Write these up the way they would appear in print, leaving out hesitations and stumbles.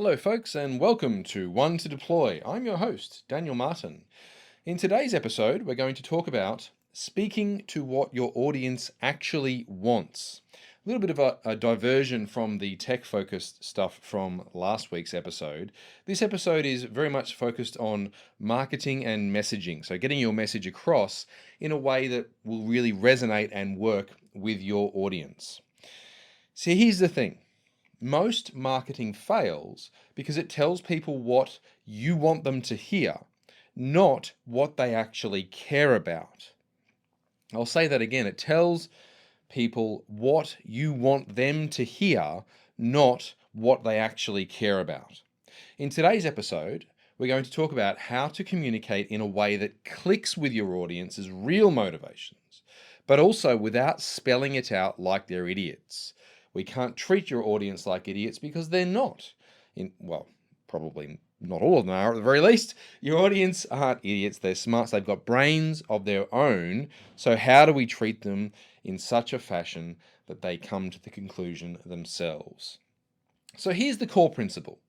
Hello, folks, and welcome to One to Deploy. I'm your host, Daniel Martin. In today's episode, we're going to talk about speaking to what your audience actually wants. A little bit of a diversion from the tech focused stuff from last week's episode. This episode is very much focused on marketing and messaging, so getting your message across in a way that will really resonate and work with your audience. See, here's the thing. Most marketing fails because it tells people what you want them to hear, not what they actually care about. I'll say that again. It tells people what you want them to hear, not what they actually care about. In today's episode, we're going to talk about how to communicate in a way that clicks with your audience's real motivations, but also without spelling it out like they're idiots. We can't treat your audience like idiots because they're not. Probably not all of them are at the very least. Your audience aren't idiots, they're smart, they've got brains of their own. So how do we treat them in such a fashion that they come to the conclusion themselves? So here's the core principle.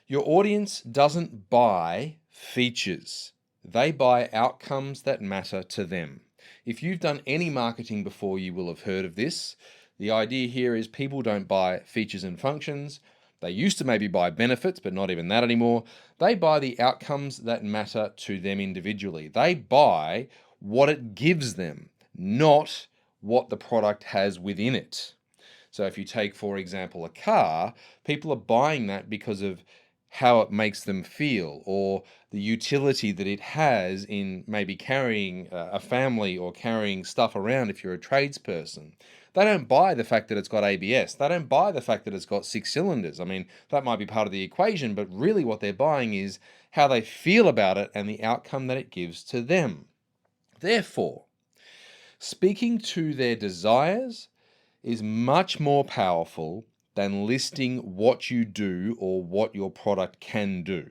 Your audience doesn't buy features. They buy outcomes that matter to them. If you've done any marketing before, you will have heard of this. The idea here is people don't buy features and functions. They used to maybe buy benefits, but not even that anymore. They buy the outcomes that matter to them individually. They buy what it gives them, not what the product has within it. So if you take, for example, a car, people are buying that because of how it makes them feel or the utility that it has in maybe carrying a family or carrying stuff around if you're a tradesperson. They don't buy the fact that it's got ABS. They don't buy the fact that it's got 6 cylinders. I mean, that might be part of the equation, but really what they're buying is how they feel about it and the outcome that it gives to them. Therefore, speaking to their desires is much more powerful than listing what you do or what your product can do.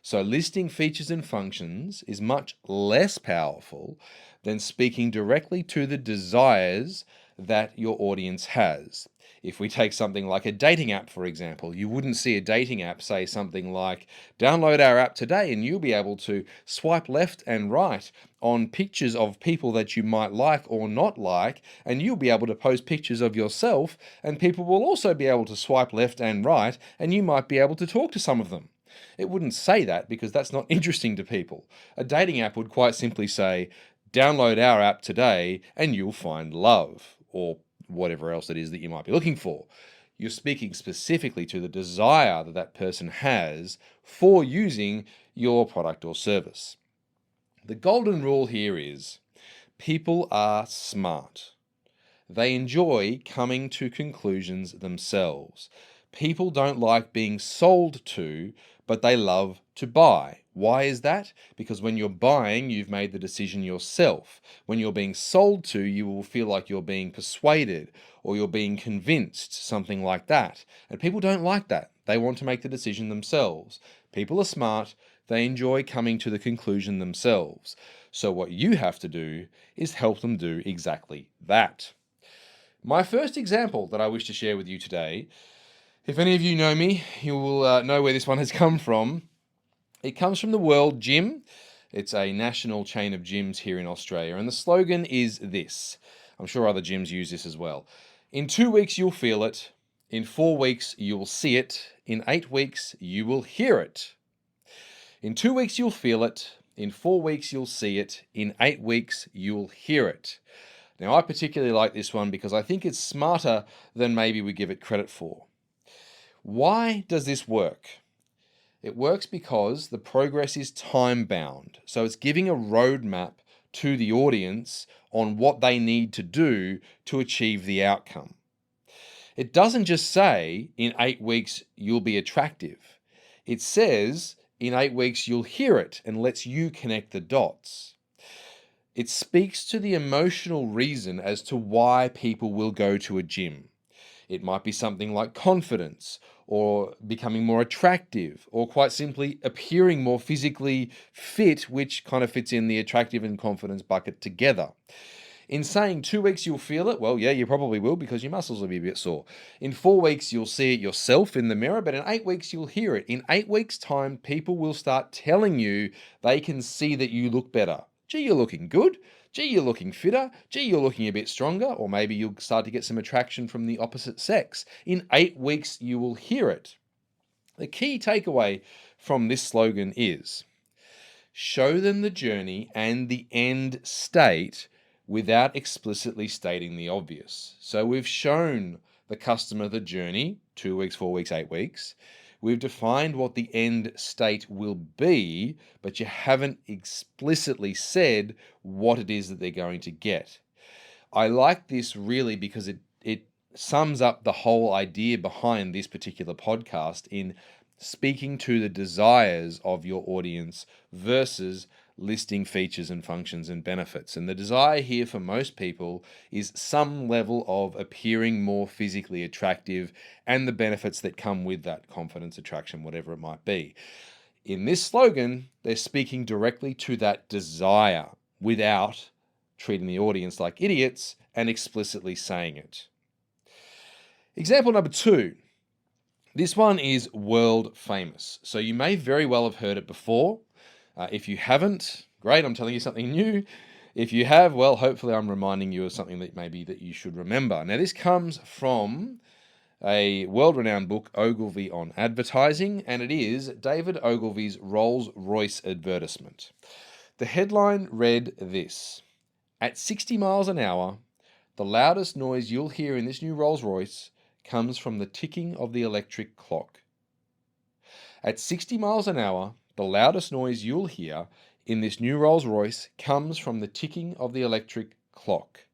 So listing features and functions is much less powerful than speaking directly to the desires that your audience has. If we take something like a dating app, for example, you wouldn't see a dating app say something like, download our app today and you'll be able to swipe left and right on pictures of people that you might like or not like, and you'll be able to post pictures of yourself, and people will also be able to swipe left and right, and you might be able to talk to some of them. It wouldn't say that because that's not interesting to people. A dating app would quite simply say, download our app today and you'll find love, or whatever else it is that you might be looking for. You're speaking specifically to the desire that that person has for using your product or service. The golden rule here is people are smart. They enjoy coming to conclusions themselves. People don't like being sold to, but they love to buy. Why is that? Because when you're buying, you've made the decision yourself. When you're being sold to, you will feel like you're being persuaded or you're being convinced, something like that. And people don't like that. They want to make the decision themselves. People are smart. They enjoy coming to the conclusion themselves. So what you have to do is help them do exactly that. My first example that I wish to share with you today, if any of you know me, you will know where this one has come from. It comes from the World Gym. It's a national chain of gyms here in Australia, and the slogan is this. I'm sure other gyms use this as well. In 2 weeks, you'll feel it. In 4 weeks, you'll see it. In 8 weeks, you will hear it. In 2 weeks, you'll feel it. In 4 weeks, you'll see it. In 8 weeks, you'll hear it. Now, I particularly like this one because I think it's smarter than maybe we give it credit for. Why does this work? It works because the progress is time-bound. So it's giving a roadmap to the audience on what they need to do to achieve the outcome. It doesn't just say, in 8 weeks, you'll be attractive. It says, in 8 weeks, you'll hear it, and lets you connect the dots. It speaks to the emotional reason as to why people will go to a gym. It might be something like confidence, or becoming more attractive, or quite simply appearing more physically fit, which kind of fits in the attractive and confidence bucket together. In saying 2 weeks you'll feel it, well, yeah, you probably will because your muscles will be a bit sore. In 4 weeks you'll see it yourself in the mirror, but in 8 weeks you'll hear it. In 8 weeks' time, people will start telling you they can see that you look better. Gee, you're looking good. Gee, you're looking fitter. Gee, you're looking a bit stronger. Or maybe you'll start to get some attraction from the opposite sex. In 8 weeks, you will hear it. The key takeaway from this slogan is show them the journey and the end state without explicitly stating the obvious. So we've shown the customer the journey, 2 weeks, 4 weeks, 8 weeks. We've defined what the end state will be, but you haven't explicitly said what it is that they're going to get. I like this really because it sums up the whole idea behind this particular podcast in speaking to the desires of your audience versus listing features and functions and benefits. And the desire here for most people is some level of appearing more physically attractive and the benefits that come with that: confidence, attraction, whatever it might be. In this slogan, they're speaking directly to that desire without treating the audience like idiots and explicitly saying it. Example number 2. This one is world famous. So you may very well have heard it before. If you haven't, great, I'm telling you something new. If you have, well, hopefully I'm reminding you of something that maybe that you should remember. Now, this comes from a world-renowned book, Ogilvy on Advertising, and it is David Ogilvy's Rolls Royce advertisement. The headline read this: at 60 miles an hour, the loudest noise you'll hear in this new Rolls Royce comes from the ticking of the electric clock. At 60 miles an hour, the loudest noise you'll hear in this new Rolls Royce comes from the ticking of the electric clock.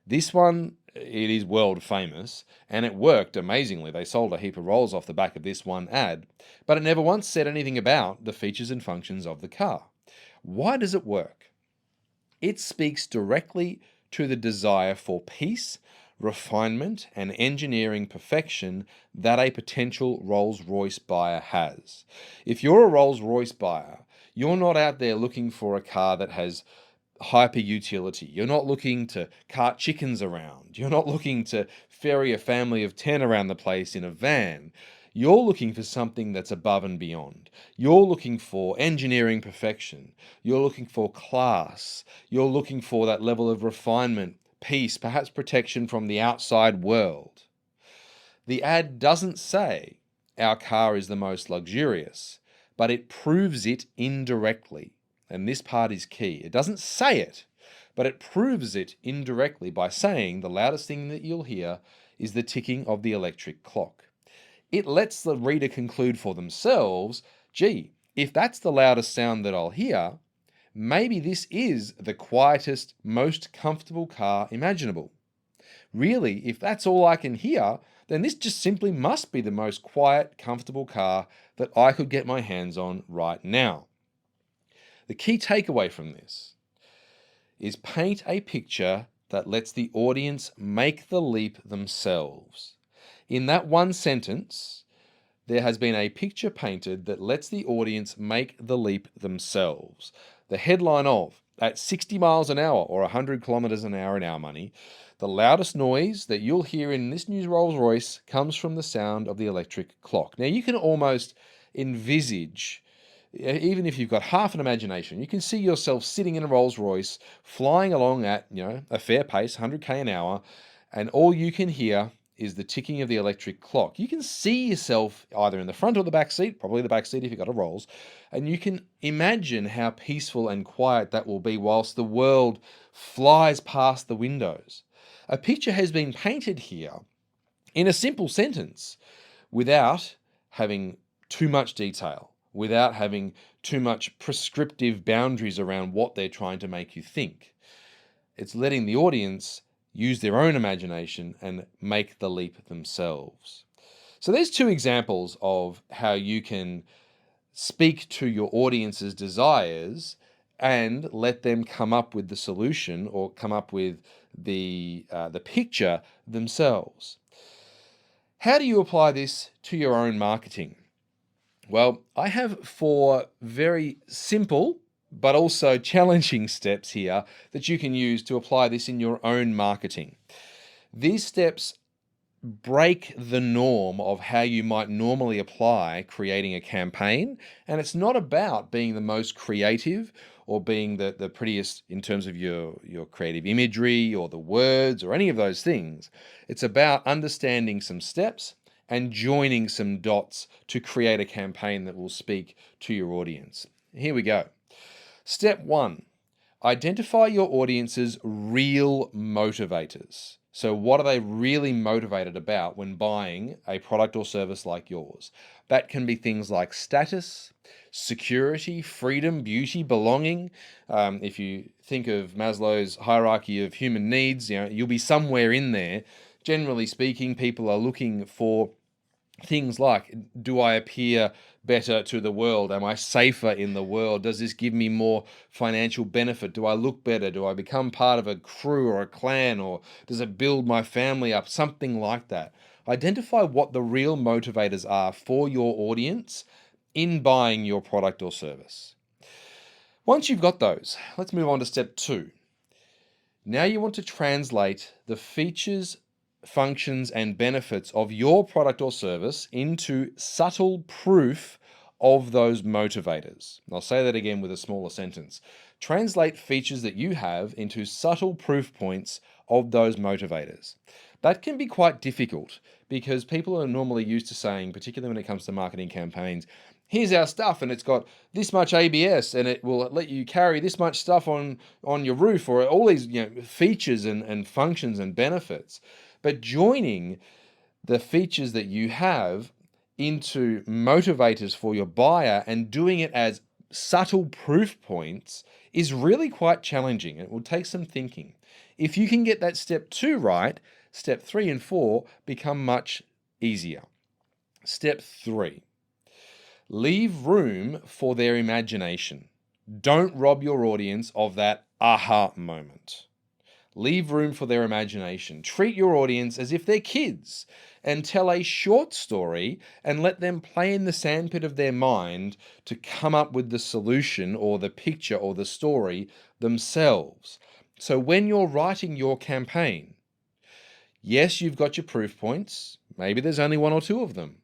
This one, it is world famous, and it worked amazingly. They sold a heap of Rolls off the back of this one ad, but it never once said anything about the features and functions of the car. Why does it work? It speaks directly to the desire for peace, refinement, and engineering perfection that a potential Rolls-Royce buyer has. If you're a Rolls-Royce buyer, you're not out there looking for a car that has hyper utility. You're not looking to cart chickens around. You're not looking to ferry a family of 10 around the place in a van. You're looking for something that's above and beyond. You're looking for engineering perfection. You're looking for class. You're looking for that level of refinement, peace, perhaps protection from the outside world. The ad doesn't say our car is the most luxurious, but it proves it indirectly. And this part is key. It doesn't say it, but it proves it indirectly by saying the loudest thing that you'll hear is the ticking of the electric clock. It lets the reader conclude for themselves, gee, if that's the loudest sound that I'll hear, maybe this is the quietest, most comfortable car imaginable. Really, if that's all I can hear, then this just simply must be the most quiet, comfortable car that I could get my hands on right now. The key takeaway from this is paint a picture that lets the audience make the leap themselves. In that one sentence, there has been a picture painted that lets the audience make the leap themselves. The headline of, at 60 miles an hour or 100 kilometers an hour in our money, the loudest noise that you'll hear in this new Rolls Royce comes from the sound of the electric clock. Now you can almost envisage, even if you've got half an imagination, you can see yourself sitting in a Rolls Royce, flying along at, a fair pace, 100k an hour, and all you can hear is the ticking of the electric clock. You can see yourself either in the front or the back seat, probably the back seat if you've got a Rolls, and you can imagine how peaceful and quiet that will be whilst the world flies past the windows. A picture has been painted here in a simple sentence without having too much detail, without having too much prescriptive boundaries around what they're trying to make you think. It's letting the audience use their own imagination and make the leap themselves. So there's 2 examples of how you can speak to your audience's desires and let them come up with the solution or come up with the picture themselves. How do you apply this to your own marketing? Well, I have 4 very simple but also challenging steps here that you can use to apply this in your own marketing. These steps break the norm of how you might normally apply creating a campaign. And it's not about being the most creative or being the prettiest in terms of your creative imagery or the words or any of those things. It's about understanding some steps and joining some dots to create a campaign that will speak to your audience. Here we go. Step 1. Identify your audience's real motivators. So, what are they really motivated about when buying a product or service like yours? That can be things like status, security, freedom, beauty, belonging. If you think of Maslow's hierarchy of human needs, you'll be somewhere in there. Generally speaking, people are looking for things like, do I appear better to the world? Am I safer in the world? Does this give me more financial benefit? Do I look better? Do I become part of a crew or a clan? Or does it build my family up? Something like that. Identify what the real motivators are for your audience in buying your product or service. Once you've got those, let's move on to step 2. Now you want to translate the features, functions, and benefits of your product or service into subtle proof of those motivators. I'll say that again with a smaller sentence. Translate features that you have into subtle proof points of those motivators. That can be quite difficult because people are normally used to saying, particularly when it comes to marketing campaigns, here's our stuff and it's got this much ABS and it will let you carry this much stuff on your roof, or all these features and functions and benefits. But joining the features that you have into motivators for your buyer and doing it as subtle proof points is really quite challenging. It will take some thinking. If you can get that step 2 right, step 3 and 4 become much easier. Step 3. Leave room for their imagination. Don't rob your audience of that aha moment. Leave room for their imagination. Treat your audience as if they're kids and tell a short story and let them play in the sandpit of their mind to come up with the solution or the picture or the story themselves. So when you're writing your campaign, yes, you've got your proof points. Maybe there's only 1 or 2 of them.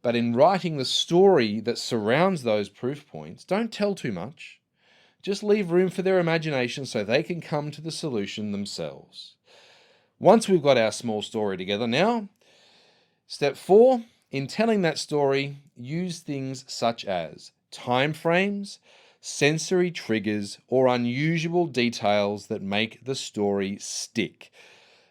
But in writing the story that surrounds those proof points, don't tell too much. Just leave room for their imagination so they can come to the solution themselves. Once we've got our small story together now, step 4, in telling that story, use things such as time frames, sensory triggers, or unusual details that make the story stick.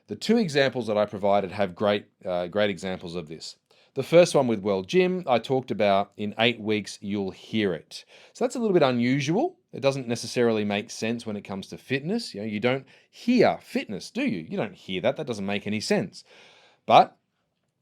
The 2 examples that I provided have great examples of this. The first one with World Gym, I talked about in 8 weeks, you'll hear it. So that's a little bit unusual. It doesn't necessarily make sense when it comes to fitness. You don't hear fitness, do you? You don't hear that. That doesn't make any sense. But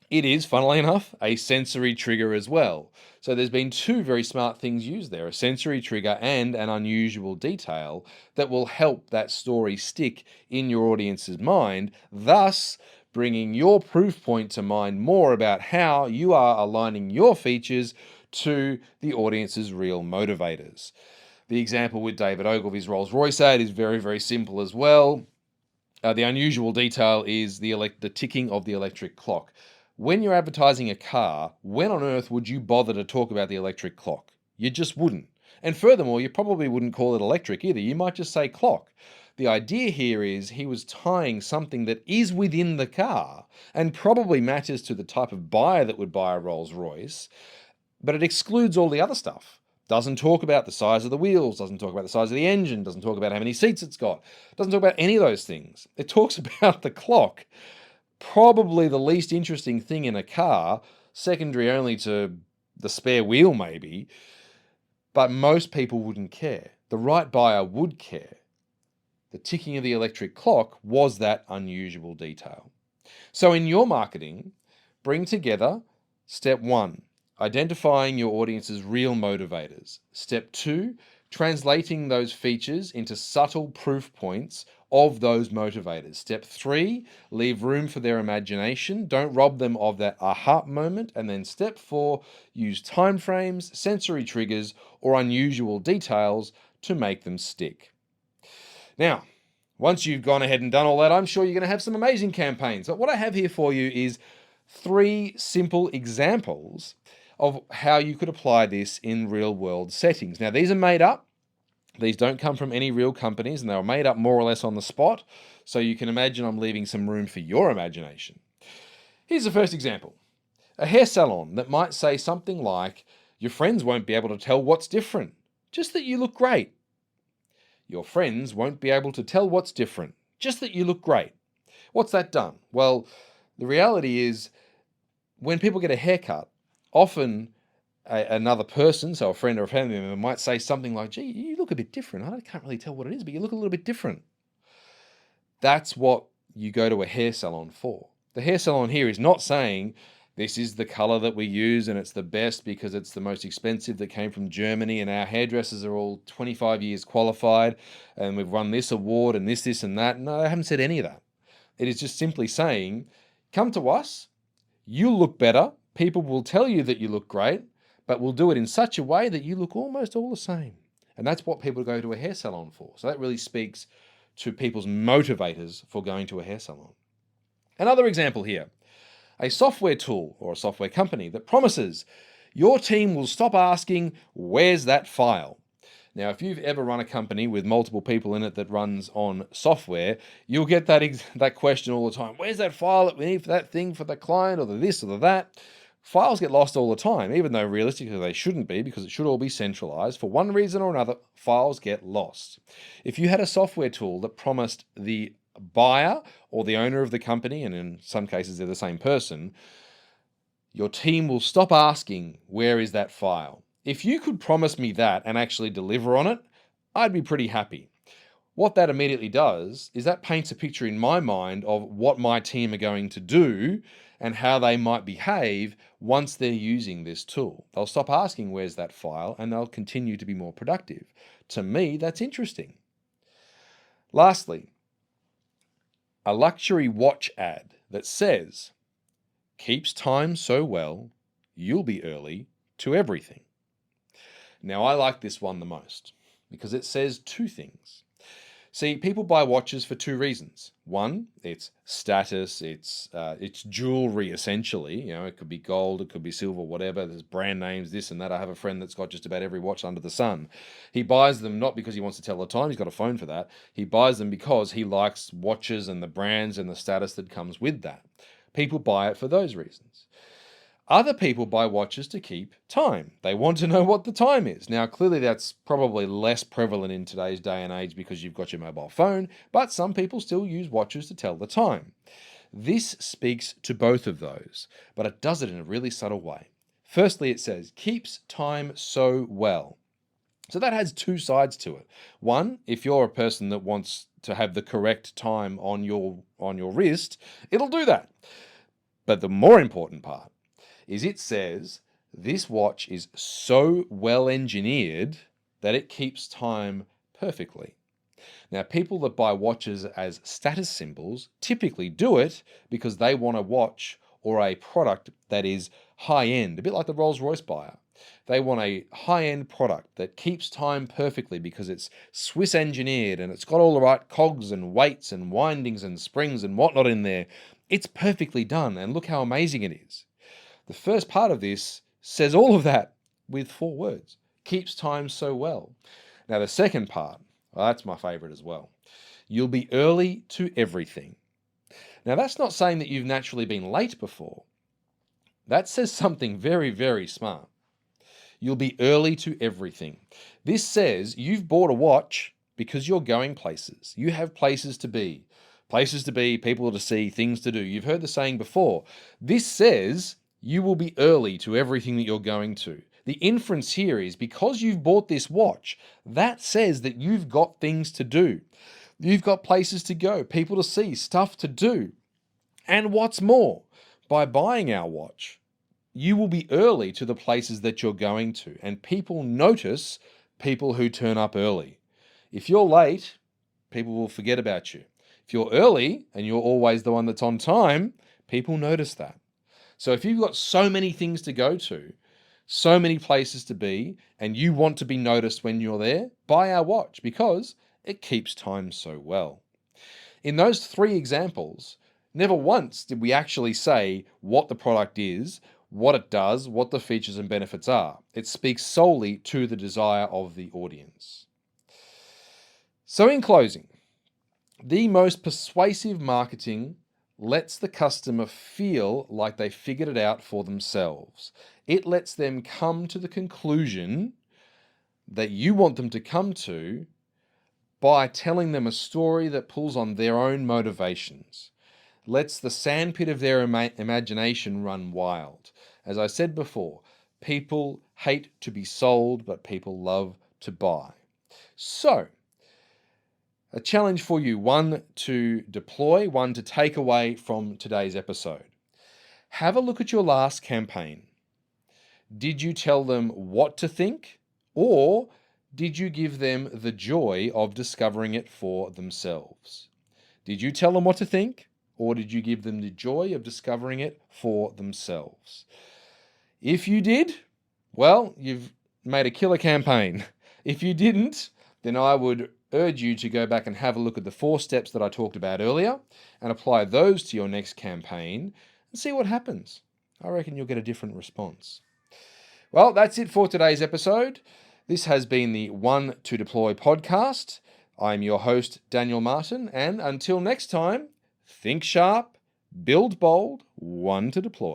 it is, funnily enough, a sensory trigger as well. So there's been 2 very smart things used there, a sensory trigger and an unusual detail that will help that story stick in your audience's mind, thus bringing your proof point to mind more about how you are aligning your features to the audience's real motivators. The example with David Ogilvy's Rolls Royce ad is very, very simple as well. The unusual detail is the ticking of the electric clock. When you're advertising a car, when on earth would you bother to talk about the electric clock? You just wouldn't. And furthermore, you probably wouldn't call it electric either. You might just say clock. The idea here is he was tying something that is within the car and probably matters to the type of buyer that would buy a Rolls Royce, but it excludes all the other stuff. Doesn't talk about the size of the wheels, doesn't talk about the size of the engine, doesn't talk about how many seats it's got, doesn't talk about any of those things. It talks about the clock. Probably the least interesting thing in a car, secondary only to the spare wheel maybe, but most people wouldn't care. The right buyer would care. The ticking of the electric clock was that unusual detail. So in your marketing, bring together step 1, identifying your audience's real motivators. Step 2, translating those features into subtle proof points of those motivators. Step 3, leave room for their imagination. Don't rob them of that aha moment. And then step 4, use timeframes, sensory triggers, or unusual details to make them stick. Now, once you've gone ahead and done all that, I'm sure you're going to have some amazing campaigns. But what I have here for you is 3 simple examples of how you could apply this in real world settings. Now, these are made up. These don't come from any real companies, and they were made up more or less on the spot. So you can imagine I'm leaving some room for your imagination. Here's the first example. A hair salon that might say something like, your friends won't be able to tell what's different, just that you look great. Your friends won't be able to tell what's different, just that you look great. What's that done? Well, the reality is when people get a haircut, often another person, so a friend or a family member, might say something like, gee, you look a bit different. I can't really tell what it is, but you look a little bit different. That's what you go to a hair salon for. The hair salon here is not saying, this is the color that we use and it's the best because it's the most expensive that came from Germany and our hairdressers are all 25 years qualified and we've won this award and this and that. No, I haven't said any of that. It is just simply saying, come to us, you'll look better, people will tell you that you look great, but we'll do it in such a way that you look almost all the same. And that's what people go to a hair salon for. So that really speaks to people's motivators for going to a hair salon. Another example here. A software tool or a software company that promises your team will stop asking, where's that file? Now, if you've ever run a company with multiple people in it that runs on software, you'll get that question all the time. Where's that file that we need for that thing for the client or the this or the that? Files get lost all the time, even though realistically they shouldn't be because it should all be centralized. For one reason or another, files get lost. If you had a software tool that promised the buyer or the owner of the company, and in some cases they're the same person, your team will stop asking, where is that file? If you could promise me that and actually deliver on it, I'd be pretty happy. What that immediately does is that paints a picture in my mind of what my team are going to do and how they might behave once they're using this tool. They'll stop asking, where's that file? And they'll continue to be more productive. To me, that's interesting. Lastly, a luxury watch ad that says, keeps time so well, you'll be early to everything. Now, I like this one the most because it says 2 things. See, people buy watches for 2 reasons. One, it's status, it's jewelry essentially. You know, it could be gold, it could be silver, whatever. There's brand names, this and that. I have a friend that's got just about every watch under the sun. He buys them not because he wants to tell the time, he's got a phone for that. He buys them because he likes watches and the brands and the status that comes with that. People buy it for those reasons. Other people buy watches to keep time. They want to know what the time is. Now, clearly that's probably less prevalent in today's day and age because you've got your mobile phone, but some people still use watches to tell the time. This speaks to both of those, but it does it in a really subtle way. Firstly, it says, keeps time so well. So that has 2 sides to it. One, if you're a person that wants to have the correct time on your wrist, it'll do that. But the more important part is it says this watch is so well engineered that it keeps time perfectly. Now, people that buy watches as status symbols typically do it because they want a watch or a product that is high-end, a bit like the Rolls Royce buyer. They want a high-end product that keeps time perfectly because it's Swiss engineered and it's got all the right cogs and weights and windings and springs and whatnot in there. It's perfectly done, and look how amazing it is. The first part of this says all of that with 4 words. Keeps time so well. Now the second part, well, that's my favorite as well. You'll be early to everything. Now that's not saying that you've naturally been late before. That says something very, very smart. You'll be early to everything. This says you've bought a watch because you're going places. You have places to be. Places to be, people to see, things to do. You've heard the saying before. This says you will be early to everything that you're going to. The inference here is because you've bought this watch, that says that you've got things to do. You've got places to go, people to see, stuff to do. And what's more, by buying our watch, you will be early to the places that you're going to. And people notice people who turn up early. If you're late, people will forget about you. If you're early and you're always the one that's on time, people notice that. So if you've got so many things to go to, so many places to be, and you want to be noticed when you're there, buy our watch because it keeps time so well. In those 3 examples, never once did we actually say what the product is, what it does, what the features and benefits are. It speaks solely to the desire of the audience. So in closing, the most persuasive marketing lets the customer feel like they figured it out for themselves. It lets them come to the conclusion that you want them to come to by telling them a story that pulls on their own motivations, lets the sandpit of their imagination run wild. As I said before, people hate to be sold, but people love to buy. So, a challenge for you, one to deploy, one to take away from today's episode. Have a look at your last campaign. Did you tell them what to think, or did you give them the joy of discovering it for themselves? Did you tell them what to think, or did you give them the joy of discovering it for themselves? If you did, well, you've made a killer campaign. If you didn't, then I would urge you to go back and have a look at the 4 steps that I talked about earlier and apply those to your next campaign and see what happens. I reckon you'll get a different response. Well, that's it for today's episode. This has been the One to Deploy podcast. I'm your host, Daniel Martin, and until next time, think sharp, build bold, one to deploy.